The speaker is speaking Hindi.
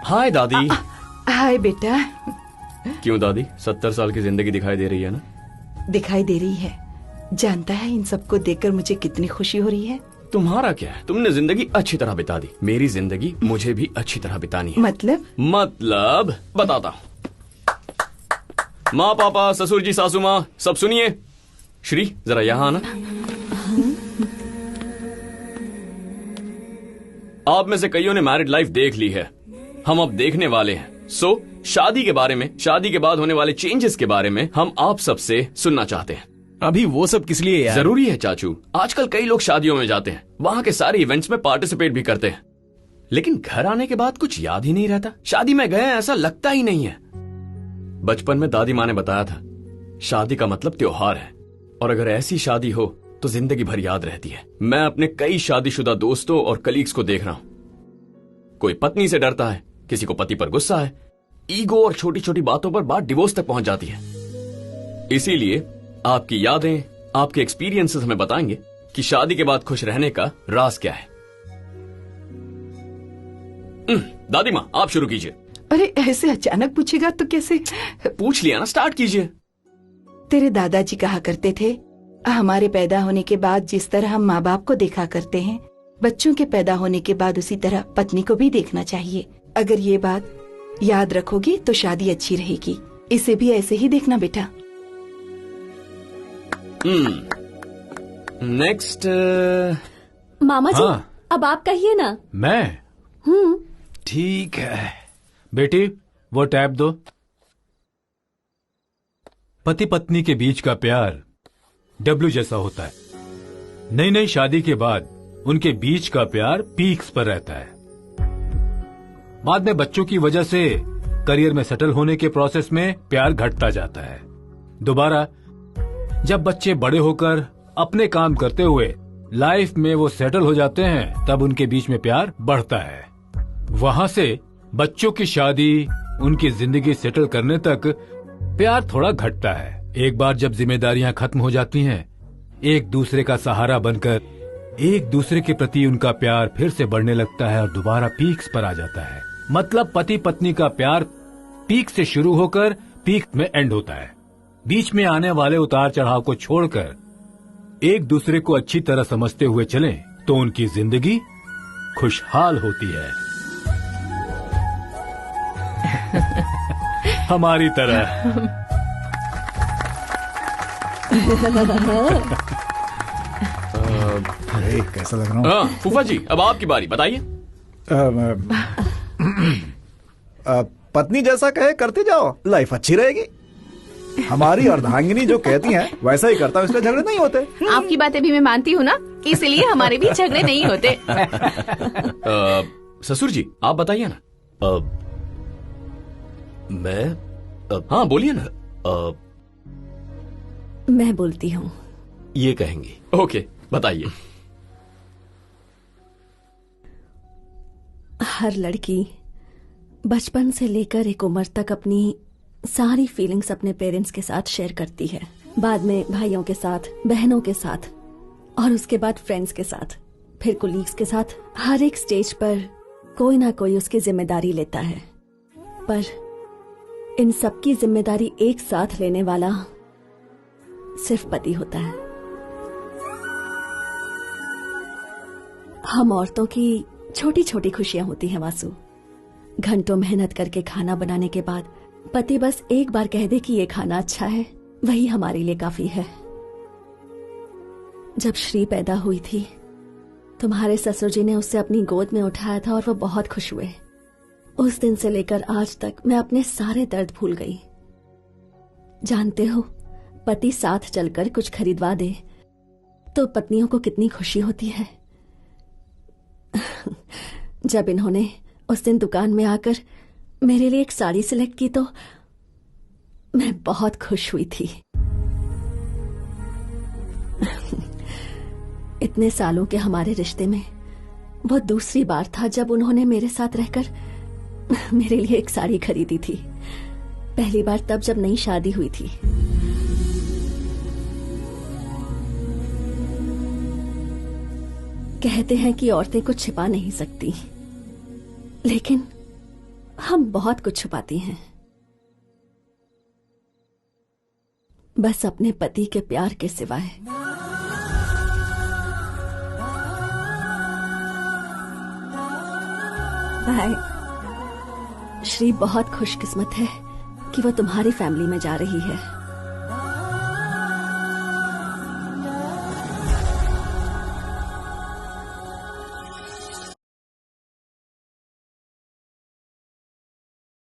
हाय दादी। हाय बेटा। क्यों दादी, 70 साल की जिंदगी दिखाई दे रही है ना? दिखाई दे रही है। जानता है इन सबको देखकर मुझे कितनी खुशी हो रही है। तुम्हारा क्या है, तुमने जिंदगी अच्छी तरह बिता दी। मेरी जिंदगी मुझे भी अच्छी तरह बितानी है। मतलब बताता हूँ। माँ, पापा, ससुर जी, सासू माँ, सब सुनिए। श्री, जरा यहाँ आना। आप में से कईयों ने मैरिड लाइफ देख ली है, हम अब देखने वाले हैं। शादी के बारे में, शादी के बाद होने वाले चेंजेस के बारे में हम आप सबसे सुनना चाहते हैं। अभी वो सब किस लिए यार? जरूरी है चाचू। आजकल कई लोग शादियों में जाते हैं, वहाँ के सारे इवेंट्स में पार्टिसिपेट भी करते हैं, लेकिन घर आने के बाद कुछ याद ही नहीं रहता। शादी में गए ऐसा लगता ही नहीं है। बचपन में दादी माँ ने बताया था, शादी का मतलब त्योहार है, और अगर ऐसी शादी हो तो जिंदगी भर याद रहती है। मैं अपने कई शादीशुदा दोस्तों और कलीग्स को देख रहा हूँ। कोई पत्नी से डरता है, किसी को पति पर गुस्सा है, ईगो और छोटी छोटी बातों पर बात डिवोर्स तक पहुंच जाती है। इसीलिए आपकी यादें, आपके एक्सपीरियंसेस हमें बताएंगे कि शादी के बाद खुश रहने का राज क्या है। दादी माँ, आप शुरू कीजिए। अरे ऐसे अचानक पूछेगा तो कैसे? पूछ लिया ना, स्टार्ट कीजिए। तेरे दादाजी कहा करते थे, हमारे पैदा होने के बाद जिस तरह हम माँ बाप को देखा करते हैं, बच्चों के पैदा होने के बाद उसी तरह पत्नी को भी देखना चाहिए। अगर ये बात याद रखोगी तो शादी अच्छी रहेगी। इसे भी ऐसे ही देखना बेटा। नेक्स्ट। मामा जी, हाँ। अब आप कहिए ना। मैं? ठीक है बेटी, वो टैब दो। पति पत्नी के बीच का प्यार डब्ल्यू जैसा होता है। नई नई शादी के बाद उनके बीच का प्यार पीक्स पर रहता है। बाद में बच्चों की वजह से करियर में सेटल होने के प्रोसेस में प्यार घटता जाता है। दोबारा जब बच्चे बड़े होकर अपने काम करते हुए लाइफ में वो सेटल हो जाते हैं, तब उनके बीच में प्यार बढ़ता है। वहां से बच्चों की शादी, उनकी जिंदगी सेटल करने तक प्यार थोड़ा घटता है। एक बार जब जिम्मेदारियां खत्म हो जाती हैं, एक दूसरे का सहारा बनकर एक दूसरे के प्रति उनका प्यार फिर से बढ़ने लगता है और दोबारा पीक्स पर आ जाता है। मतलब पति पत्नी का प्यार पीक से शुरू होकर पीक में एंड होता है। बीच में आने वाले उतार चढ़ाव को छोड़कर एक दूसरे को अच्छी तरह समझते हुए चलें तो उनकी जिंदगी खुशहाल होती है। हमारी तरह। अरे कैसा लग रहा हूँ? हाँ फूफा जी, अब आपकी बारी, बताइए। पत्नी जैसा कहे करते जाओ, लाइफ अच्छी रहेगी। हमारी अर्धांगिनी जो कहती हैं वैसा ही करता हूँ, इसलिए झगड़े नहीं होते। आपकी बातें भी मैं मानती हूँ ना, इसलिए हमारे भी झगड़े नहीं होते। ससुर जी, आप बताइए ना। मैं हाँ बोलिए ना। मैं बोलती हूँ। ये कहेंगी। ओके, बताइए। हर लड़की बचपन से लेकर एक उम्र तक अपनी सारी फीलिंग्स अपने पेरेंट्स के साथ शेयर करती है। बाद में भाइयों के साथ, बहनों के साथ, और उसके बाद फ्रेंड्स के साथ, फिर कोलीग्स के साथ। हर एक स्टेज पर कोई ना कोई उसकी जिम्मेदारी लेता है, पर इन सबकी जिम्मेदारी एक साथ लेने वाला सिर्फ पति होता है। हम औरतों की छोटी छोटी खुशियां होती हैं वासु। घंटों मेहनत करके खाना बनाने के बाद पति बस एक बार कह दे कि ये खाना अच्छा है, वही हमारे लिए काफी है। जब श्री पैदा हुई थी, तुम्हारे ससुर जी ने उसे अपनी गोद में उठाया था और वो बहुत खुश हुए। उस दिन से लेकर आज तक मैं अपने सारे दर्द भूल गई। जानते हो, पति साथ चलकर कुछ खरीदवा दे तो पत्नियों को कितनी खुशी होती है। जब इन्होंने उस दिन दुकान में आकर मेरे लिए एक साड़ी सिलेक्ट की तो मैं बहुत खुश हुई थी। इतने सालों के हमारे रिश्ते में वो दूसरी बार था जब उन्होंने मेरे साथ रहकर मेरे लिए एक साड़ी खरीदी थी। पहली बार तब जब नई शादी हुई थी। कहते हैं कि औरतें कुछ छिपा नहीं सकती, लेकिन हम बहुत कुछ छुपाती हैं, बस अपने पति के प्यार के सिवाय। भाई, श्री बहुत खुशकिस्मत है कि वो तुम्हारी फैमिली में जा रही है।